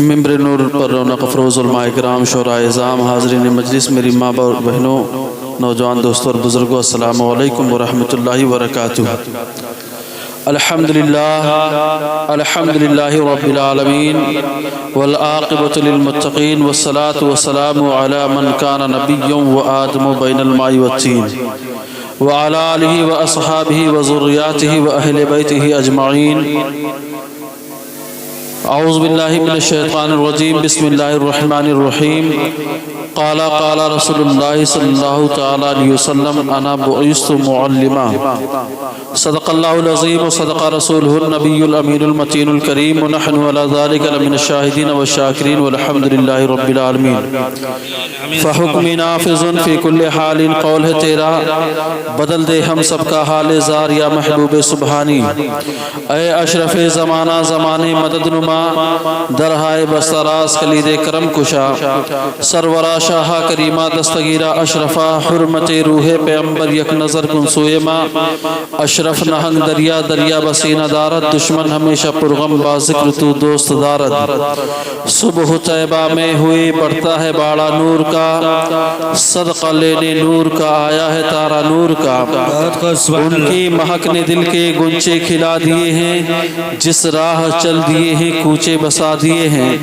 ممبر نور پر رونق افروز علماء کرام شعراء اعظام حاضرین مجلس میری ماں بہنوں نوجوان دوستوں اور بزرگوں السلام علیکم ورحمۃ اللہ وبرکاتہ۔ الحمدللہ رب العالمین والعاقبۃ للمتقین والصلاة والسلام علی من کان نبیا وآدم بین الماء والطین وعلی آلہ واصحابہ وذریاتہ واہل بیتہ اجمعین۔ اعوذ باللہ من الشیطان الرجیم، بسم اللہ الرحمن الرحیم۔ قال رسول اللہ صلی اللہ تعالی علیہ وسلم انا بعثت معلما۔ صدق اللہ العظیم وصدق رسولہ النبی الامین المتین الکریم، ونحن علی ذلک لمن الشاہدین والشاکرین والحمد للہ رب العالمین۔ فحکم نافذ فی کل حال، قول ہے تیرا بدل دے ہم سب کا حال زار یا محبوب سبحانی۔ اے اشرف زمانہ زمانے مدد نما، درہائے بستراز کلید کرم کشا، سرورا شاہ کریمہ دستگیرہ اشرفہ، حرمت روح پیغمبر یک نظر کن سوئے ماں، اشرف نہنگ دریا دریا بسینہ دارت، دشمن ہمیشہ پرغم بازکر تو دوست دارت۔ صبح طیبہ میں ہوئی بڑھتا ہے باڑا نور کا، صدقہ لینے نور کا آیا ہے تارا نور کا۔ ان کی مہک نے دل کے گنچے کھلا دیے ہیں، جس راہ چل دیے ہیں کوچے بسا دیے ہیں۔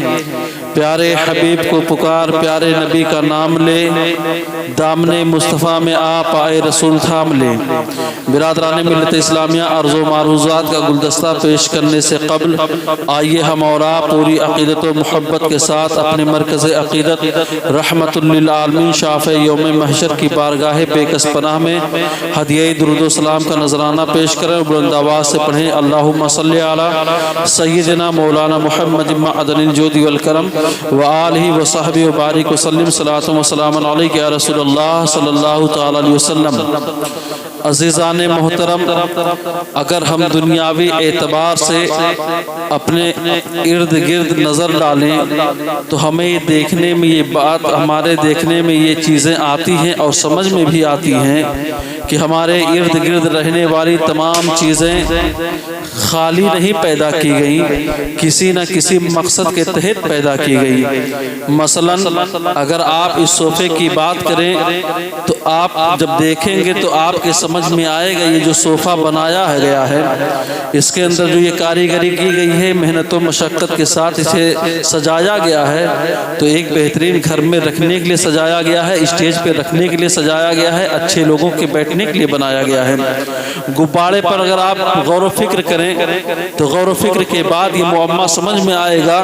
پیارے حبیب کو پکار، پیارے نبی کا نام لے، دامن مصطفیٰ میں آپ آئے رسول تھام لے۔ برادران ملت اسلامیہ، عرض و معروضات کا گلدستہ پیش کرنے سے قبل آئیے ہم اور آپ پوری عقیدت و محبت کے ساتھ اپنے مرکز عقیدت رحمت للعالمین شافع یوم محشر کی بارگاہ بے کس پناہ میں ہدیہ درود و سلام کا نذرانہ پیش کریں اور بلند آواز سے پڑھیں اللہم صلی علی سیدنا مولانا محمد معدن الجود والکرم وآلہ وصحبہ وبارک وسلم، صلاۃ و سلام علیک یا رسول اللہ صلی اللہ تعالی علیہ وسلم۔ عزیزان محترم، اگر ہم دنیاوی اعتبار سے اپنے ارد گرد نظر ڈالیں تو ہمیں یہ دیکھنے میں یہ بات ہمارے دیکھنے میں یہ چیزیں آتی ہیں اور سمجھ میں بھی آتی ہیں کہ ہمارے ارد گرد رہنے والی تمام چیزیں خالی نہیں پیدا کی گئی، کسی نہ کسی مقصد کے تحت پیدا کی گئی۔ مثلاً اگر آپ اس صوفے کی بات کریں تو آپ جب دیکھیں گے تو آپ کے سمجھ میں آئے گا یہ جو صوفہ بنایا گیا ہے، اس کے اندر جو یہ کاریگری کی گئی ہے، محنت و مشقت کے ساتھ اسے سجایا گیا ہے، تو ایک بہترین گھر میں رکھنے کے لیے سجایا گیا ہے، اسٹیج پہ رکھنے کے لیے سجایا گیا ہے، اچھے لوگوں کے بیٹھنے کے لیے بنایا گیا ہے۔ غبارے پر اگر آپ غور و فکر کریں تو غور و فکر کے بعد یہ معمہ سمجھ میں آئے گا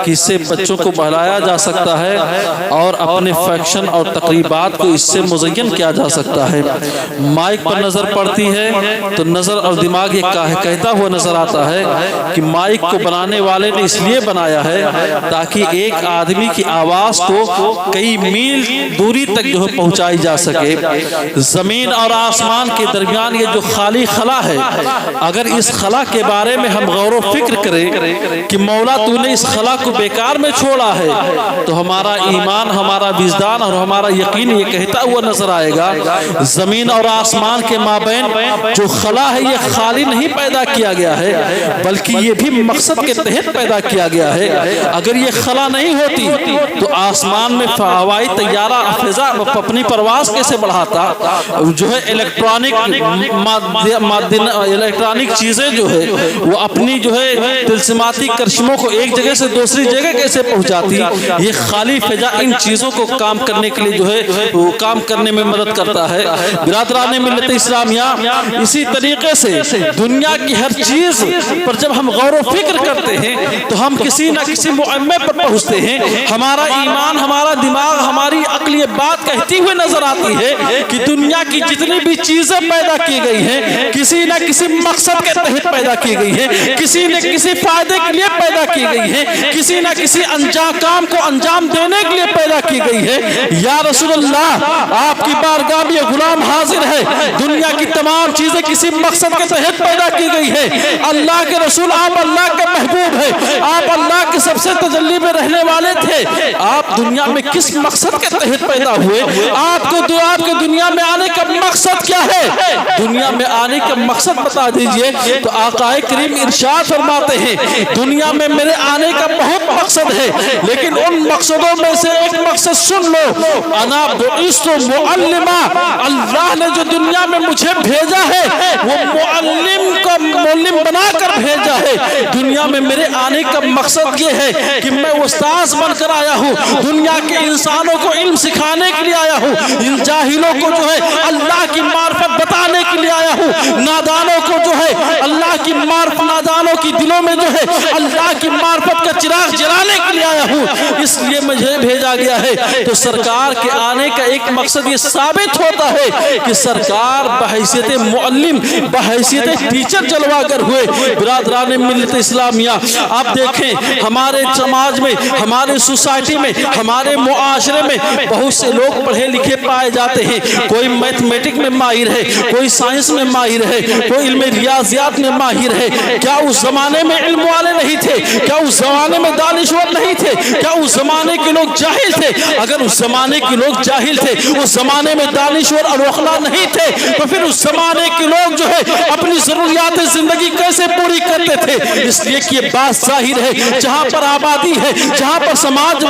کہ اس سے بچوں کو بہلایا جا سکتا ہے اور اپنے فنکشن اور تقریبات کو اس سے مزین کیا جا سکتا ہے۔ مائک پر نظر پڑتی ہے تو نظر اور دماغ یہ کہتا ہوا نظر آتا ہے کہ مائک کو بنانے والے نے اس لیے بنایا ہے تاکہ ایک آدمی کی آواز کو کئی میل دوری تک جو ہے پہنچائی جا سکے۔ زمین اور آسمان کے درمیان یہ جو خالی خلا ہے، اگر اس خلا کے بارے میں ہم غور و فکر کریں کہ مولا تو نے اس خلا کو بیکار میں چھوڑا ہے، تو ہمارا ایمان، ہمارا وجدان اور ہمارا یقین یہ کہتا ہوا نظر آئے گا زمین اور آسمان کے مابین جو خلا ہے یہ خالی نہیں پیدا کیا گیا ہے بلکہ یہ بھی مقصد کے تحت پیدا کیا گیا ہے۔ اگر یہ خلا نہیں ہوتی تو آسمان میں ہوائی طیارہ فضا اپنی پرواز کیسے بڑھاتا؟ جو ہے الیکٹرانک چیزیں جو ہے وہ اپنی جو ہے تلسماتی کرشموں کو ایک جگہ سے دوسری جگہ کیسے پہنچاتی؟ یہ خالی فضا ان چیزوں کو کام کرنے کے لیے جو ہے وہ کام کرنے میں مدد کرتا ہے۔ برادران ملت اسلامیہ، اسی طریقے سے دنیا کی ہر چیز پر جب ہم غور و فکر کرتے ہیں تو ہم کسی نہ کسی معمے پر پہنچتے ہیں۔ ہمارا ایمان، ہمارا دماغ، ہماری عقل یہ بات کہتی ہوئی نظر آتی ہے کہ دنیا کی جتنی بھی چیزیں پیدا کی گئی ہیں کسی نہ کسی مقصد کے تحت پیدا کی گئی ہے، کسی نہ کسی فائدے کے لیے پیدا کی گئی ہے، کسی نہ کسی کام کو انجام دینے کے لیے پیدا کی گئی ہے۔ یا رسول اللہ، آپ کی بارگاہ میں غلام حاضر ہے، دنیا کی تمام چیزیں کسی مقصد کے تحت پیدا کی گئی ہے۔ اللہ کے رسول، آپ اللہ کے محبوب ہیں، آپ اللہ کے سب سے تجلی میں رہنے والے تھے، آپ دنیا میں کس مقصد کے تحت پیدا ہوئے؟ آپ کو دنیا میں آنے کا مقصد کیا ہے؟ دنیا میں آنے کا مقصد بتا دیجئے۔ تو آقا کریم ارشاد فرماتے ہیں دنیا میں میرے آنے کا بہت مقصد ہے، لیکن ان مقصدوں میں سے ایک مقصد سن لو، انا بعثت معلما، اللہ نے جو دنیا میں مجھے بھیجا ہے وہ معلم بنا کر بھیجا ہے۔ دنیا میں میرے آنے کا مقصد یہ ہے کہ میں استاذ بن کر آیا ہوں، دنیا کے انسانوں کو علم سکھانے کے لیے آیا ہوں، ان جاہلوں کو جو ہے اللہ کی معرفت بتانے کے لیے آیا ہوں، نادانوں کو جو ہے اللہ کی معرفت، نادانوں کی دلوں میں جو ہے اللہ کی معرفت کا چراغ جلانے کے لیے آیا ہوں، اس لیے مجھے بھیجا گیا ہے۔ تو سرکار کے آنے کا ایک مقصد یہ ثابت ہوتا ہے کہ سرکار بحیثیت معلم، بحیثیت ٹیچر جلوہ گر ہوئے۔ برادران ملت اسلامیہ، آپ دیکھیں ہمارے سماج میں، ہمارے سوسائٹی میں، ہمارے معاشرے میں بہت سے لوگ پڑھے لکھے پائے جاتے ہیں، کوئی میتھمیٹک میں ماہر ہے، کوئی سائنس میں ماہر ہے، کوئی علم ریاضیات میں ماہر ہے۔ کیا اس زمانے میں علم والے نہیں تھے؟ کیا اس زمانے میں دانشور نہیں تھے؟ کیا اس زمانے کے لوگ جاہل تھے؟ اگر اس زمانے کے لوگ جاہل تھے، اس زمانے میں دانشور اور عقلا نہیں تھے، تو پھر اس زمانے کے لوگ جو ہے اپنی ضروریات زندگی کیسے پوری کرتے تھے؟ اس لیے کہ یہ بات ظاہر ہے، جہاں پر آبادی ہے، جہاں پر سماج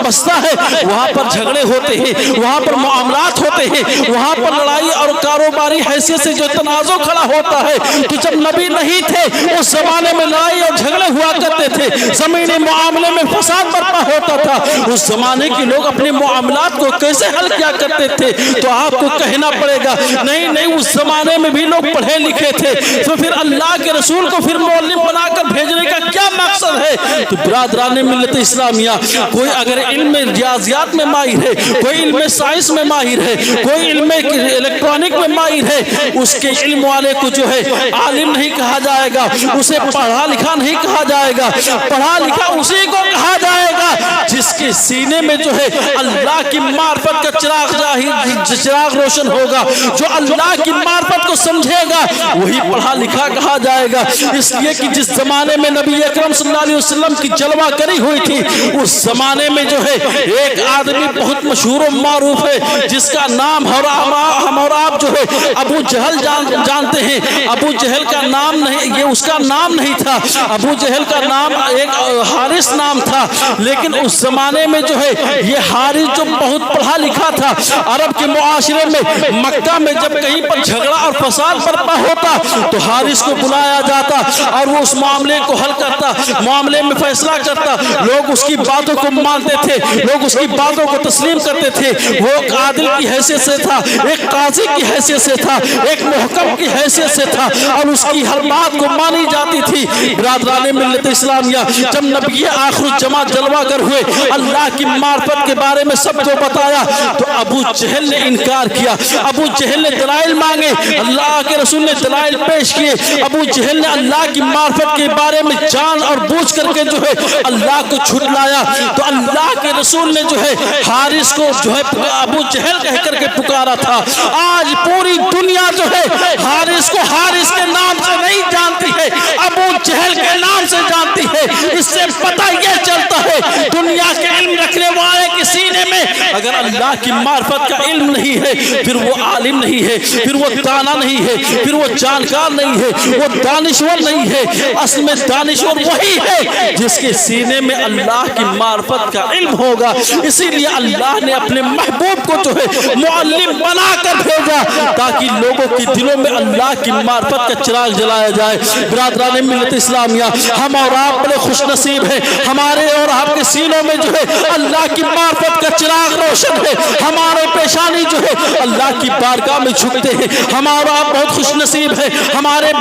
بستا ہے، وہاں پر جھگڑے ہوتے ہیں، وہاں پر معاملات ہوتے ہیں، وہاں پر لڑائی اور کاروباری حیثیت سے جو تنازع کھڑا ہوتا ہے۔ تو جب نبی نہیں تھے اس زمانے میں لڑائی اور جھگڑے ہوا کرتے تھے، زمینی معاملے میں فساد برپا ہوتا تھا، اس زمانے کے لوگ اپنے معاملات کو کیسے حل کیا کرتے تھے؟ تو آپ کو کہنا پڑے گا نہیں اس زمانے میں بھی لوگ پڑھے لکھے تھے، تو پھر اللہ کے رسول کو پھر معلم بنا کر بھیجنے کا کیا مقصد ہے؟ تو برادران ملت اسلامیہ، کوئی اگر علم ریاضیات میں ماہر ہے، کوئی علم سائنس میں ماہر ہے، کوئی علم الیکٹرانک میں ماہر ہے، اس کے علم والے کو جو ہے عالم نہیں کہا جائے گا، اسے پڑھا لکھا نہیں کہا جائے گا، پڑھا لکھا اسی کو کہا جائے گا جس کے سینے میں جو ہے اللہ کی معرفت کا چراغ روشن ہوگا، جو اللہ کی معرفت کو سمجھے گا وہی پڑھا لکھا کہا جائے گا۔ اس لیے کہ جس زمانے میں نبی اکرم صلی اللہ علیہ وسلم کی جلوہ کری ہوئی تھی، اس زمانے میں جو ہے ایک آدمی بہت مشہور و معروف ہے جس کا نام ہم اور آپ جو ہے ابو جہل جانتے ہیں۔ ابو جہل کا نام نہیں، یہ اس کا نام نہیں تھا، ابو جہل کا نام ایک حارث نام تھا، لیکن اس زمانے میں جو ہے یہ حارث جو بہت پڑھا لکھا تھا، عرب کے معاشرے میں مکہ میں جب کہیں پر جھگڑا اور فساد برپا ہوتا تو حارث کو بلایا جاتا اور وہ اس معاملے کو حل کرتا، معاملے میں فیصلہ کرتا، لوگ اس کی باتوں کو مانتے تھے، لوگ اس کی باتوں کو تسلیم کرتے تھے۔ وہ ایک عادل کی حیثیت سے تھا، ایک قاضی کی حیثیت سے تھا، ایک محکم کی حیثیت سے تھا، اور اس کی ہر بات کو مانی جاتی تھی۔ برادران ملت اسلامیہ، جب نبی آخر الزمان جلوہ گر ہوئے، اللہ کی معرفت کے بارے میں سب کو بتایا، تو ابو جہل نے انکار کیا، ابو جہل نے دلائل مانگے، اللہ کے رسول نے دلائل پیش کیے، ابو جہل نے اللہ کی معرفت کے بارے میں جان اور بوجھ کر کے جو ہے اللہ کو چھٹلایا، تو اللہ کے رسول نے جو ہے حارث کو جو ہے ابو جہل کہہ کر کے پکارا تھا۔ آج پوری دنیا جو ہے حارث کو حارث کے نام سے نہیں جانتی ہے، ابو جہل کے نام سے جانتی ہے۔ اس سے پتہ یہ چلتا ہے دنیا کے علم رکھنے والے کے سینے میں اگر اللہ کی معرفت کا علم نہیں ہے، پھر وہ عالم نہیں ہے، پھر وہ دانا نہیں ہے، پھر وہ جانکار نہیں ہے، وہ دانشور نہیں ہے۔ اصل میں دانشور وہی ہے جس کے سینے میں اللہ کی معرفت کا علم ہوگا۔ اسی لیے اللہ نے اپنے محبوب کو جو ہے معلم بنا کر بھیجا تاکہ لوگوں کے دلوں میں اللہ کی معرفت کا چراغ جلایا جائے۔ برادران ملت اسلامیہ، ہم اور آپ بڑے خوش نصیب ہیں، ہمارے اور آپ کے سینوں میں جو ہے اللہ کی معرفت کا چراغ روشن ہے، ہمارے پیشانی جو ہے اللہ کی بارگاہ میں جھکتے ہیں۔ ہمارا آپ بہت خوش نصیب ہے، ہماری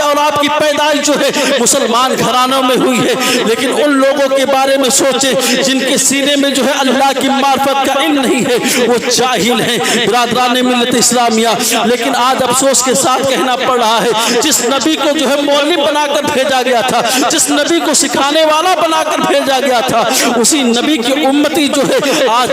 اور آپ کی پیدائش جو ہے مسلمان گھرانوں میں ہوئی ہے، لیکن ان لوگوں کے بارے میں سوچیں جن کے سینے میں جو ہے اللہ کی معرفت کا علم نہیں ہے، وہ جاہل ہیں۔ برادران ملت اسلامیہ، لیکن آج افسوس کے ساتھ کہنا پڑ رہا ہے جس نبی کو جو ہے معلم بنا کر بھیجا گیا تھا، جس نبی کو سکھانے والا بنا کر بھیجا گیا تھا، اسی نبی کی امتی جو ہے آج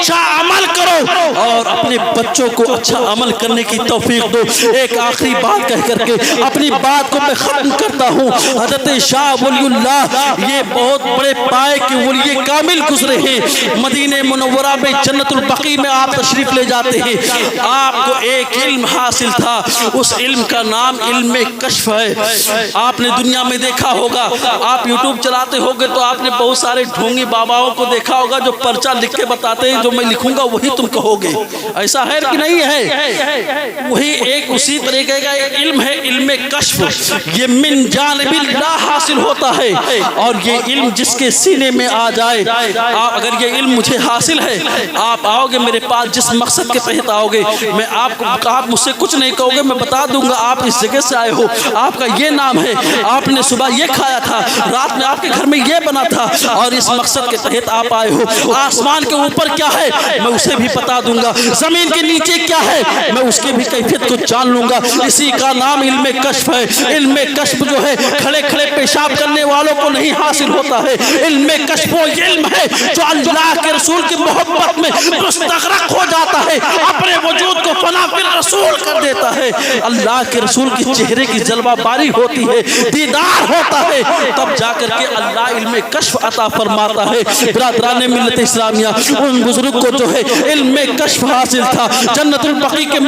اچھا عمل کرو اور اپنے بچوں کو اچھا عمل کرنے کی توفیق دو۔ ایک آخری بات کہہ کر کے اپنی بات کو میں ختم کرتا ہوں۔ حضرت شاہ ولی اللہ یہ بہت بڑے پائے کے ولی کامل گزرے ہیں۔ مدینہ منورہ میں جنت البقیع میں آپ تشریف لے جاتے ہیں۔ آپ کو ایک علم حاصل تھا، اس علم کا نام علم کشف ہے۔ آپ نے دنیا میں دیکھا ہوگا، آپ یوٹیوب چلاتے ہوگے تو آپ نے بہت سارے ڈھونگی باباؤں کو دیکھا ہوگا جو پرچہ لکھ کے بتاتے ہیں جو میں لکھوں گا وہی تم کہو گے۔ ایسا ہے کہ نہیں ہے؟ وہی ایک اسی طریقے کا علم ہے، علم کشف۔ یہ من جانب اللہ حاصل ہوتا ہے، اور یہ علم جس کے سینے میں آ جائے، اگر یہ علم مجھے حاصل ہے، آپ آؤ گے میرے پاس جس مقصد کے تحت آؤ گے، میں آپ مجھ سے کچھ نہیں کہو گے، میں بتا دوں گا آپ اس جگہ سے آئے ہو، آپ کا یہ نام ہے، آپ نے صبح یہ کھایا تھا، رات میں آپ کے گھر میں یہ بنا تھا، اور اس مقصد کے تحت آپ آئے ہو۔ آسمان کے اوپر کیا ہے میں اسے بھی بتا دوں گا، زمین کے نیچے کیا ہے میں اس کے بھی کیفیت کو جان لوں گا۔ اسی کا نام علم کشف ہے۔ علم کشف جو ہے کھڑے کھڑے پیشاب کرنے والوں کو نہیں حاصل ہوتا ہے۔ علم کشف وہ علم ہے جو اللہ کے رسول کی محبت میں مستغرق ہو جاتا ہے، اپنے وجود کو فنا فی الرسول کر دیتا ہے۔ اللہ کے رسول کی چہرے کی جلوہ باری ہوتی ہے، دیدار ہوتا ہے، تب جا کر کے اللہ علم کشف عطا فرماتا ہے۔ برادران ملت اسلامیہ، ان بزرگ کو جو ہے علم کشف حاصل تھا، جنت البقیع کے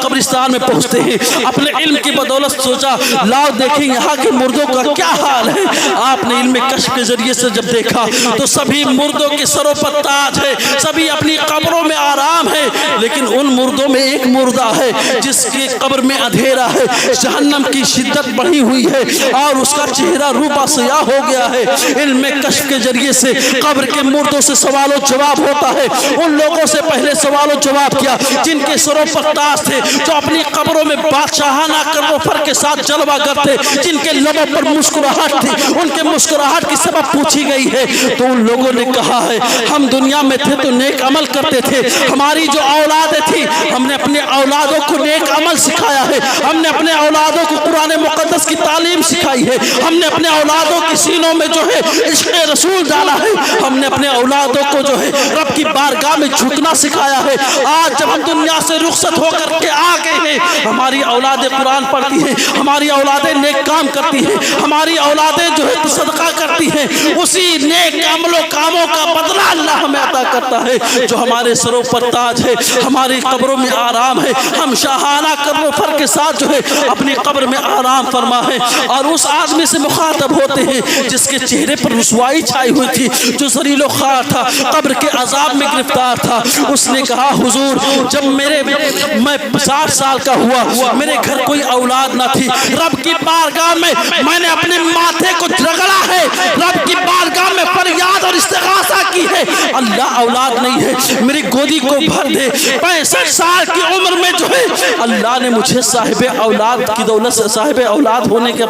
قبرستان میں پہنچتے ہیں، اپنے علم کی بدولت سوچا لاؤ دیکھیں یہاں کے مردوں کا کیا حال ہے۔ آپ نے علم کشف کے ذریعے سے جب دیکھا تو سبھی مردوں کے سروں پر تاج ہے، سبھی اپنی قبروں میں آرام ہے، لیکن ان مردوں میں ایک مردہ ہے جس کی قبر میں اندھیرا ہے، جہنم کی شدت بڑھی ہوئی ہے، اور اس کا چہرہ روبہ سیاہ ہو گیا ہے۔ علم کشف کے ذریعے سے قبر کے مردوں سے سوال و جواب ہوتا ہے۔ ان لوگوں سے پہلے سوال و جواب کیا جن کے سروں پر تاج تھے، جو اپنی قبروں میں بادشاہانہ کرو فر کے ساتھ جلوہ گر تھے، جن کے لبوں پر مسکراہٹ تھی، ان کے مسکراہٹ کی سبب پوچھی گئی ہے تو ان لوگوں نے کہا ہے ہم دنیا میں تھے تو نیک عمل کرتے تھے، ہماری جو اولادیں تھی ہم نے اپنے اولادوں کو نیک عمل سکھایا ہے، ہم نے اپنے اولادوں کو قرآن مقدس کی تعلیم سکھائی ہے، ہم نے اپنے اولادوں کی سینوں میں جو ہے عشق رسول ڈالا ہے، ہم نے اپنے اولادوں کو جو ہے رب کی بارگاہ میں جھکنا سکھایا ہے۔ آج جب ہم دنیا سے رخصت ہو کر کے آ گئے ہیں، ہماری اولادیں قرآن پڑھتی ہیں، ہماری اولادیں نیک کام کرتی ہیں، ہماری اولادیں جو ہے صدقہ کرتی ہیں، اسی نیک عمل و کاموں کا بدلہ اللہ ہمیں عطا کرتا ہے جو ہمارے سروں پر تاج ہے، ہماری قبروں میں آرام ہے، ہم شاہانہ کرم و فر کے ساتھ جو ہے اپنی قبر میں آرام فرما ہے۔ اور اس آدمی سے مخاطب ہوتے ہیں جس کے چہرے پر رسوائی چھائی ہوئی تھی، جو ذلیل و خوار تھا، قبر کے عذاب میں گرفتار تھا۔ اس نے کہا حضور جب میں 60 سال کا ہوا، میرے گھر کوئی اولاد نہ تھی، رب کی بارگاہ میں نے اپنے ماتھے کو رگڑا ہے، رب کی بارگاہ میں فریاد اور استغاثہ کی ہے، اللہ اولاد نہیں ہے، میری گودی کو بھر دے۔ 65 سال کی عمر میں جو ہے اللہ نے مجھے صاحب اولاد کی دولت سے صاحب اولاد ہونے کے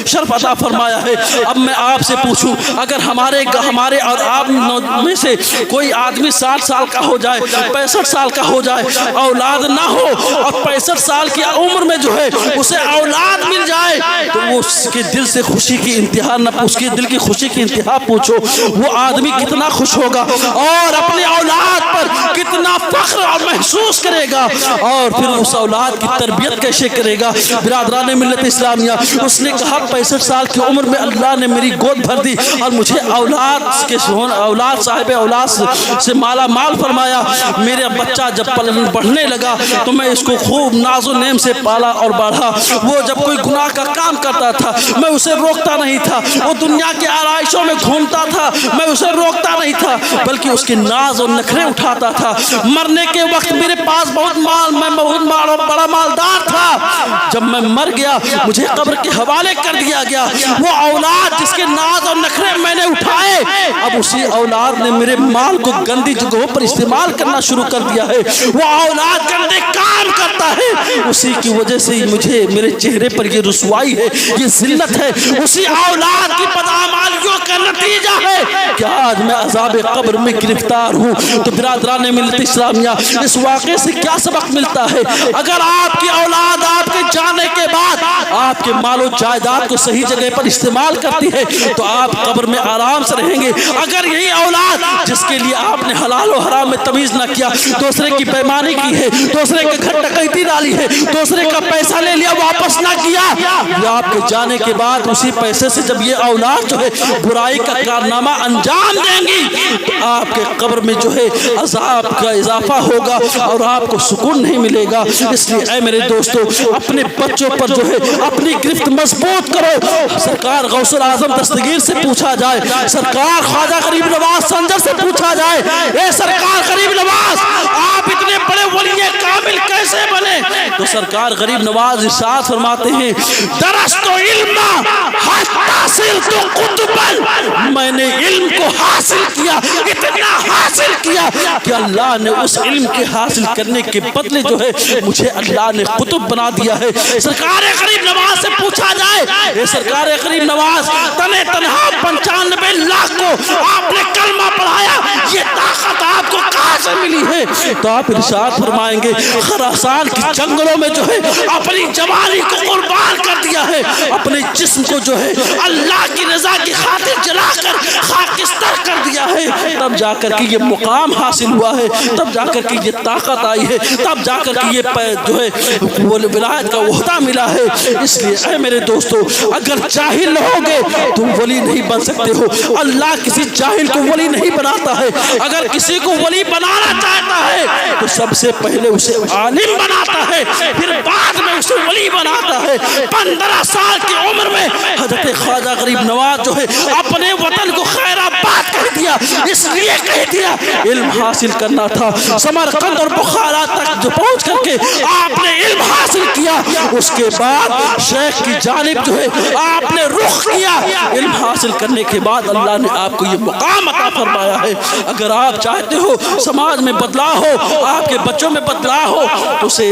شرف عطا فرمایا ہے۔ اب میں آپ سے پوچھوں اگر ہمارے اور آپ میں سے کوئی آدمی 60 سال کا ہو جائے، 65 سال کا ہو جائے، اولاد نہ ہو، اور 65 سال کی عمر میں جو ہے اسے اولاد مل جائے تو وہ اس کے دل سے خوشی کی انتہا نہ، اس کے دل کی خوشی کی انتہا پوچھو، وہ آدمی کتنا خوش ہوگا اور اپنی اولاد پر کتنا فخر اور محسوس کرے گا، اور پھر اس اولاد کی تربیت کیسے کرے گا۔ برادران ملت اسلامیہ، اس نے کہا 65 سال کی عمر میں اللہ نے میری گود بھر دی اور مجھے اولاد صاحب اولاد سے مالا مال فرمایا۔ میرا بچہ جب بڑھنے لگا تو میں اس کو خوب ناز و نیم سے پالا اور بڑھا، وہ جب کوئی گناہ کا کام کرتا تھا میں اسے روکتا نہیں تھا، وہ دنیا کے آرائشوں میں گھومتا تھا میں اسے روکتا نہیں تھا، بلکہ اس کے ناز اور نخرے اٹھاتا تھا۔ مرنے کے وقت میرے پاس بہت مال، میں بہت بڑا مالدار تھا، جب میں مر گیا مجھے قبر کے حوالے کر دیا گیا۔ وہ اولاد جس کے ناز اور نخرے میں نے اٹھائے، اب اسی اولاد نے میرے مال کو گندی جگہوں پر استعمال کرنا شروع کر دیا ہے، وہ اولاد گندے کام کرتا ہے، اسی کی وجہ سے مجھے میرے چہرے پر یہ رسوائی ہے، یہ ذلت ہے، اسی اولاد کی بدعمالیوں کا نتیجہ ہے کہ آج میں عذاب قبر میں گرفتار ہوں۔ تو برادران ملت اسلامیہ، اس واقعے سے کیا سبق ملتا ہے؟ اگر آپ کی اولاد آپ کے جانے کے بعد آپ کے مال و جائیداد کو صحیح جگہ پر استعمال کرتی ہے تو آپ قبر میں آرام سے رہیں گے۔ اگر یہی اولاد جس کے لیے آپ نے حلال و حرام میں تمیز نہ کیا، دوسرے کی بےمانی کی ہے، دوسرے کے گھر ڈکیتی ڈالی ہے، دوسرے کا پیسہ لے لیا واپس نہ کیا، یہ آپ کے جانے کے بعد اسی پیسے سے جب یہ اولاد جو ہے برائی کا کارنامہ انجام دیں گی تو آپ کے قبر میں جو ہے عذاب کا اضافہ ہوگا اور آپ کو سکون نہیں ملے گا۔ اس لیے اے میرے دوستو، اپنے بچوں پر جو ہے اپنی گرفت مضبوط کرو۔ سرکار غوث الاعظم دستگیر سے پوچھا جائے، سرکار خواجہ غریب نواز سنجر سے پوچھا جائے، اے سرکار غریب نواز آپ اتنے بڑے ولی کامل کیسے بنے؟ تو سرکار غریب نواز ارشاد فرماتے ہیں، درست علم حاصل تو قطبن، میں نے علم کو حاصل کیا، اتنا حاصل کیا کہ اللہ نے اس علم کے حاصل کرنے کے بدلے جو ہے مجھے اللہ نے قطب بنا دیا ہے۔ سرکار غریب نواز سے پوچھا جائے، اے سرکار غریب نواز تنہا 95 لاکھ کو آپ نے کلمہ پڑھایا، یہ طاقت آپ کو کہاں سے ملی ہے؟ تو آپ ارشاد فرمائیں گے، خراسان کی جنگلوں میں جو ہے اپنی جوانی کو قربان کر دیا ہے، اپنے جسم کو جو ہے اللہ کی رضا کی خاطر جلا کر خاکستر کر دیا ہے، تب جا کر کے یہ مقام حاصل ہوا ہے، تب جا کر کے یہ طاقت آئی ہے، تب جا کر کے یہ جو ہے ولایت کا عہدہ ملا ہے۔ اس لیے اے میرے دوستو، اگر جاہل رہو گے تم ولی نہیں بن سکتے ہو۔ اللہ کسی جاہل کو ولی نہیں بناتا ہے، اگر کسی کو ولی بنانا چاہتا ہے تو سب سے پہلے اسے عالم بناتا ہے، پھر بعد میں اسے ولی بناتا ہے۔ 15 سال کی عمر میں حضرت خواجہ غریب نواز جو ہے اپنے وطن کو خیر آباد کہہ دیا، اس لیے کہہ دیا علم حاصل کرنا تھا۔ سمرقند اور بخارا تک جو پہنچ کر کے آپ نے علم حاصل کیا، اس کے بعد شیخ کی جانب جو ہے آپ نے رخ کیا۔ علم حاصل کرنے کے بعد اللہ نے آپ کو یہ مقام عطا فرمایا ہے۔ اگر آپ چاہتے ہو سماج میں بدلاؤ ہو، آپ کے بچوں میں بدلاؤ ہو، تو اسے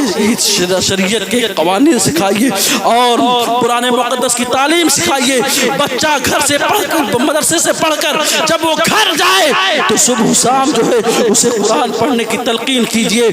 شریعت کے قوانین سکھائیے اور قرآن مقدس کی تعلیم سکھائیے۔ بچہ گھر سے پڑھ کر، مدرسے سے پڑھ کر جب وہ گھر جائے تو صبح شام جو ہے اسے قرآن پڑھنے کی تلقین کیجیے۔